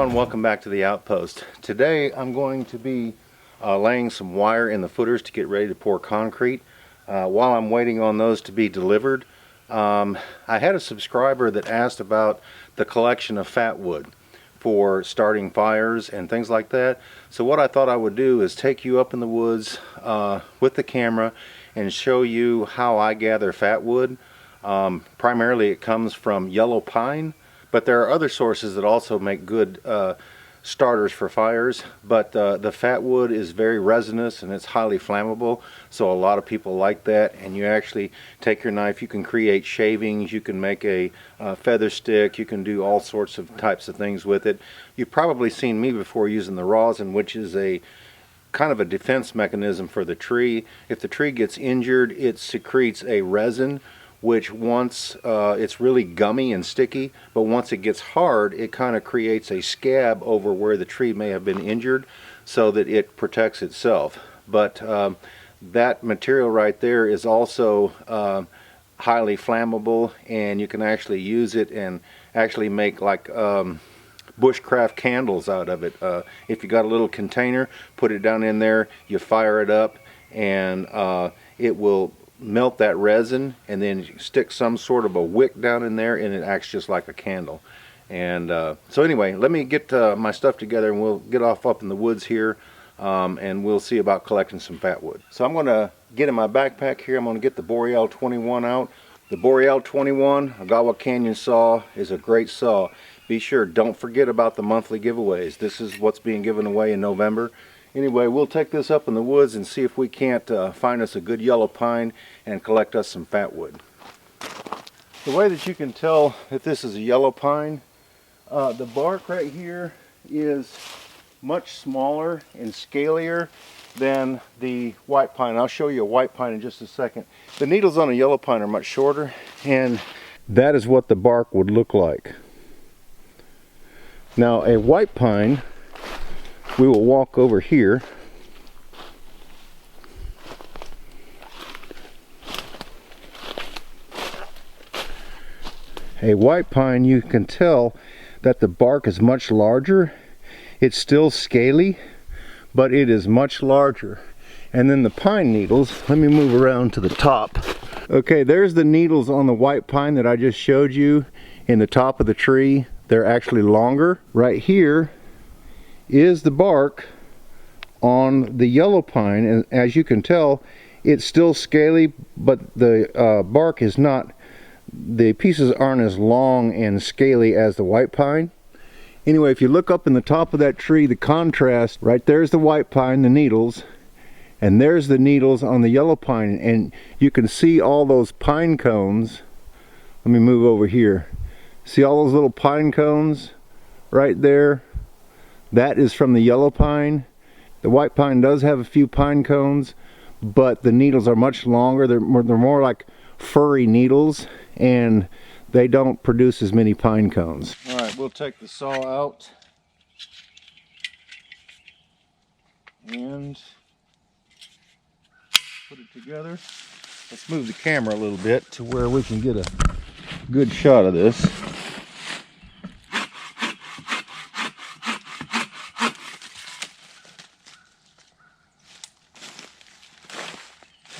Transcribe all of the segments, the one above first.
and welcome back to the Outpost. Today I'm going to be laying some wire in the footers to get ready to pour concrete. While I'm waiting on those to be delivered, I had a subscriber that asked about the collection of Fatwood for starting fires and things like that. So what I thought I would do is take you up in the woods with the camera and show you how I gather Fatwood. Primarily it comes from yellow pine, but there are other sources that also make good starters for fires. But the Fatwood is very resinous and it's highly flammable, so a lot of people like that. And you actually take your knife, you can create shavings, you can make a feather stick, you can do all sorts of types of things with it. You've probably seen me before using the rosin, which is a kind of a defense mechanism for the tree. If the tree gets injured, it secretes a resin, which once it's really gummy and sticky, but once it gets hard, it kind of creates a scab over where the tree may have been injured so that it protects itself. But that material right there is also highly flammable, and you can actually use it and actually make like bushcraft candles out of it. If you got a little container, put it down in there, you fire it up, and it will melt that resin, and then you stick some sort of a wick down in there and it acts just like a candle. And so anyway, let me get my stuff together and we'll get off up in the woods here, and we'll see about collecting some Fatwood. So I'm going to get in my backpack here. I'm going to get the Boreal 21 out. The Boreal 21 Agawa Canyon saw is a great saw. Be sure, don't forget about the monthly giveaways. This is what's being given away in November. Anyway, we'll take this up in the woods and see if we can't find us a good yellow pine and collect us some Fatwood. The way that you can tell that this is a yellow pine, the bark right here is much smaller and scalier than the white pine. I'll show you a white pine in just a second. The needles on a yellow pine are much shorter, and that is what the bark would look like. Now a white pine, we will walk over here. A white pine, you can tell that the bark is much larger. It's still scaly, but it is much larger. And then the pine needles, let me move around to the top. Okay, there's the needles on the white pine that I just showed you in the top of the tree. They're actually longer. Right here is the bark on the yellow pine, and as you can tell, it's still scaly, but the bark is not, the pieces aren't as long and scaly as the white pine. Anyway, if you look up in the top of that tree, the contrast, right there's the white pine, the needles, and there's the needles on the yellow pine, and you can see all those pine cones. Let me move over here. See all those little pine cones right there? That is from the yellow pine. The white pine does have a few pine cones, but the needles are much longer. They're more like furry needles, and they don't produce as many pine cones. All right, we'll take the saw out and put it together. Let's move the camera a little bit to where we can get a good shot of this.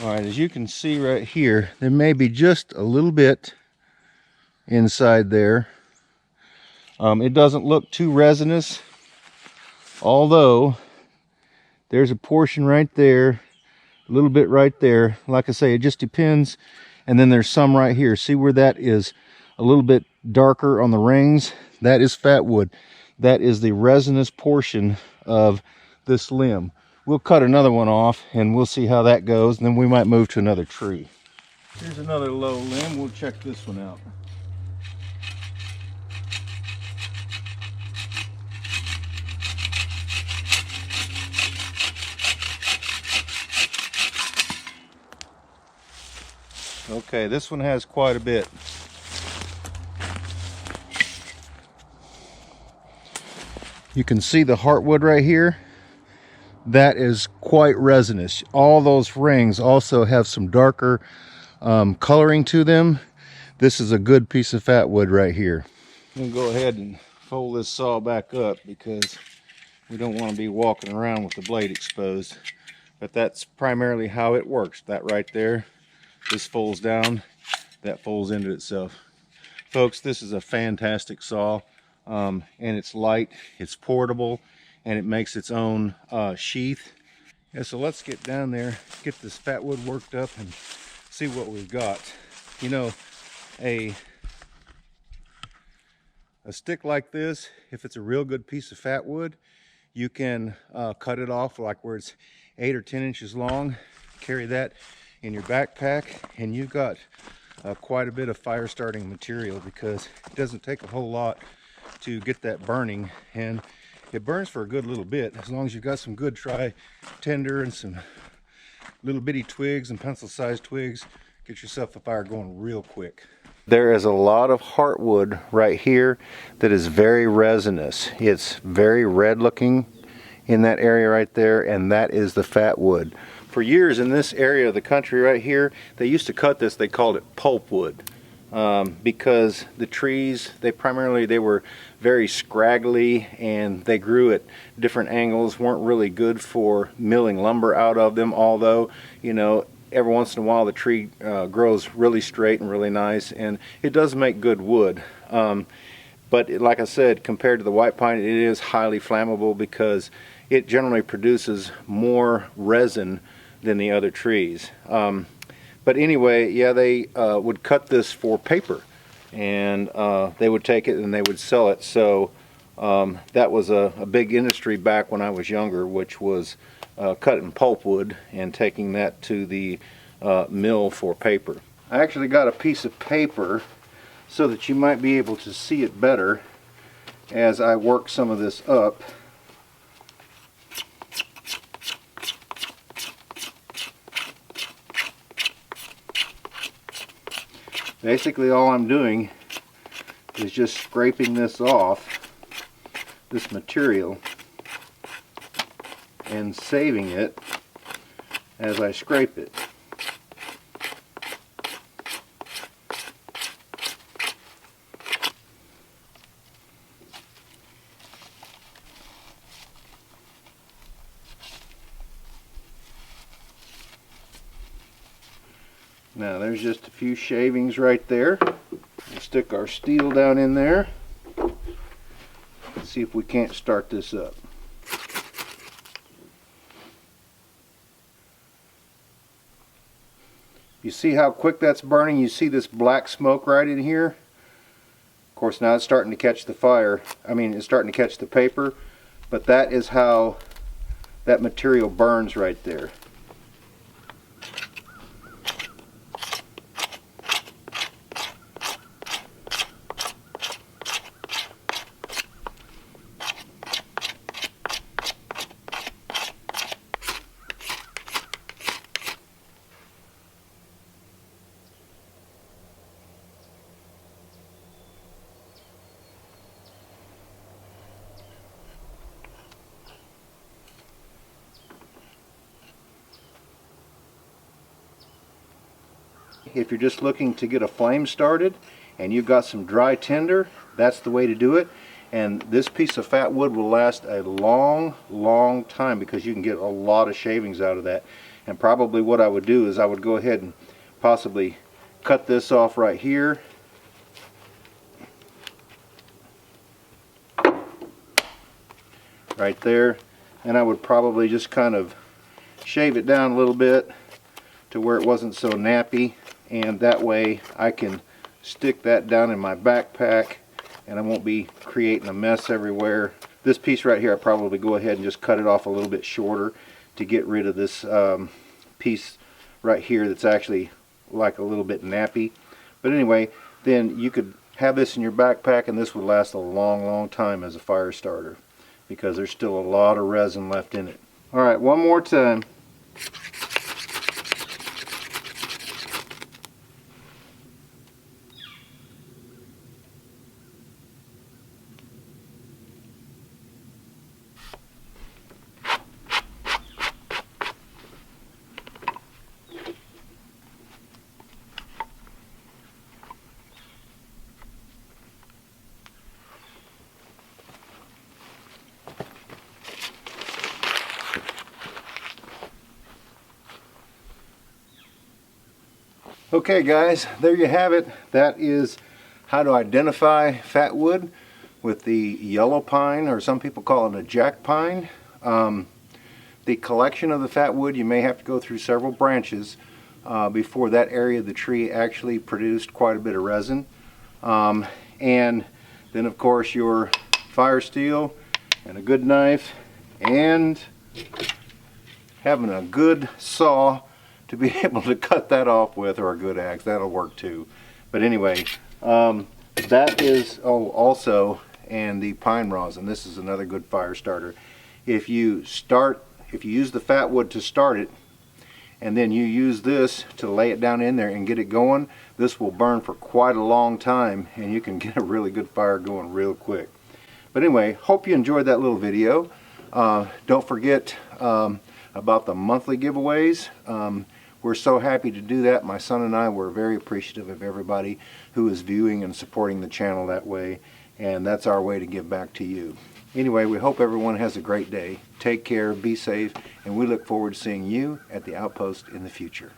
Alright, as you can see right here, there may be just a little bit inside there. It doesn't look too resinous, although there's a portion right there, a little bit right there. Like I say, it just depends. And then there's some right here. See where that is a little bit darker on the rings? That is Fatwood. That is the resinous portion of this limb. We'll cut another one off and we'll see how that goes, and then we might move to another tree. Here's another low limb. We'll check this one out. Okay, this one has quite a bit. You can see the heartwood right here. That is quite resinous. All those rings also have some darker coloring to them. This is a good piece of Fatwood right here. I'm going to go ahead and fold this saw back up because we don't want to be walking around with the blade exposed. But that's primarily how it works. That right there, this folds down, that folds into itself. Folks, this is a fantastic saw, and it's light, it's portable, and it makes its own sheath. Yeah, so let's get down there, get this fatwood worked up, and see what we've got. You know, a stick like this, if it's a real good piece of fatwood, you can cut it off like where it's 8 or 10 inches long, carry that in your backpack, and you've got quite a bit of fire starting material, because it doesn't take a whole lot to get that burning, and it burns for a good little bit as long as you've got some good dry tinder and some little bitty twigs and pencil sized twigs. Get yourself a fire going real quick. There is a lot of heartwood right here that is very resinous. It's very red looking in that area right there, and that is the fatwood. For years in this area of the country right here, they used to cut this, they called it pulpwood, because the trees, they were very scraggly, and they grew at different angles, weren't really good for milling lumber out of them, although, you know, every once in a while the tree grows really straight and really nice, and it does make good wood. But like I said, compared to the white pine, it is highly flammable because it generally produces more resin than the other trees. But anyway, yeah, they would cut this for paper, and they would take it and they would sell it. So that was a big industry back when I was younger, which was cutting pulpwood and taking that to the mill for paper. I actually got a piece of paper so that you might be able to see it better as I work some of this up. Basically all I'm doing is just scraping this off, this material, and saving it as I scrape it. Now there's just a few shavings right there. We'll stick our steel down in there. Let's see if we can't start this up. You see how quick that's burning? You see this black smoke right in here? Of course now it's starting to catch the fire. It's starting to catch the paper, but that is how that material burns right there. If you're just looking to get a flame started and you've got some dry tinder, that's the way to do it. And this piece of fat wood will last a long time because you can get a lot of shavings out of that. And probably what I would do is I would go ahead and possibly cut this off right here. Right there. And I would probably just kind of shave it down a little bit to where it wasn't so nappy, and that way I can stick that down in my backpack and I won't be creating a mess everywhere. This piece right here, I probably go ahead and just cut it off a little bit shorter to get rid of this piece right here that's actually like a little bit nappy. But anyway, then you could have this in your backpack and this would last a long time as a fire starter because there's still a lot of resin left in it. Alright, one more time. Okay guys, there you have it. That is how to identify fatwood with the yellow pine, or some people call it a jack pine. The collection of the fatwood, you may have to go through several branches before that area of the tree actually produced quite a bit of resin. And then of course your fire steel and a good knife and having a good saw to be able to cut that off with, or a good axe, that'll work too. But anyway, that is, oh, also, and the pine rosin, this is another good fire starter. If you use the fatwood to start it, and then you use this to lay it down in there and get it going, this will burn for quite a long time, and you can get a really good fire going real quick. But anyway, hope you enjoyed that little video. Don't forget about the monthly giveaways. We're so happy to do that. My son and I were very appreciative of everybody who is viewing and supporting the channel that way, and that's our way to give back to you. Anyway, we hope everyone has a great day. Take care, be safe, and we look forward to seeing you at the outpost in the future.